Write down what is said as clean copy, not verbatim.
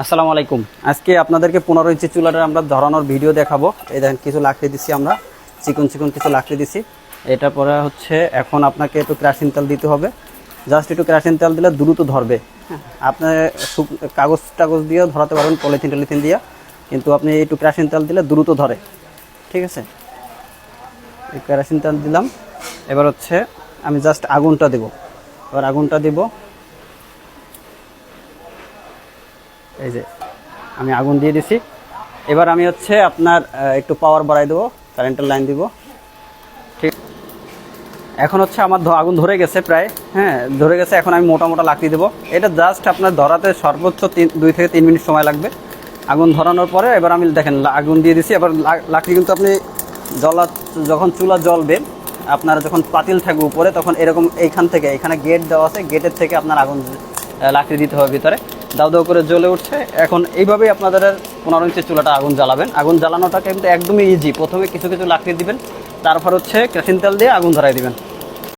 আসসালামু আলাইকুম। আজকে আপনাদেরকে 15 ইঞ্চি চুলাটা আমরা ধরানোর ভিডিও দেখাবো। এই দেখেন কিছু লাকড়ি দিছি, আমরা চিকন চিকন কিছু লাকড়ি দিছি। এটা পরে হচ্ছে এখন আপনাকে একটু কেরোসিন তেল দিতে হবে। জাস্ট একটু কেরোসিন তেল দিলে দ্রুত ধরবে। আপনি কাগজ টাগজ দিয়েও ধরাতে পারবেন, পলিথিন টলিথিন দিয়ে, কিন্তু আপনি একটু কেরোসিন তেল দিলে দ্রুত ধরে। ঠিক আছে, এই কেরোসিন তেল দিলাম। এবার হচ্ছে আমি জাস্ট আগুনটা দেব। এবার আগুনটা দিব, এই যে আমি আগুন দিয়ে দিছি। এবার আমি হচ্ছে আপনার একটু পাওয়ার বাড়াই দেবো, কারেন্টের লাইন দিব। ঠিক, এখন হচ্ছে আমার আগুন ধরে গেছে প্রায়, হ্যাঁ ধরে গেছে। এখন আমি মোটা মোটা লাকড়ি দেবো। এটা জাস্ট আপনার ধরাতে সর্বোচ্চ 2 থেকে 3 মিনিট সময় লাগবে। আগুন ধরানোর পরে এবার আমি দেখেন আগুন দিয়ে দিছি। এবার লাকড়ি কিন্তু আপনি যখন চুলা জ্বলবে, আপনার যখন পাতিল থাকবে উপরে, তখন এরকম এইখান থেকে, এখানে গেট দেওয়া আছে, গেটের থেকে আপনার আগুন লাকড়ি দিতে হবে ভিতরে। দাউ দাউ করে জ্বলে উঠছে। এখন এইভাবেই আপনাদের 15 ইঞ্চি চুলাটা আগুন জ্বালাবেন। আগুন জ্বালানোটা কিন্তু একদমই ইজি। প্রথমে কিছু কিছু লাকড়ি দিবেন, তারপর হচ্ছে কেরোসিন তেল দিয়ে আগুন ধরাই দিবেন।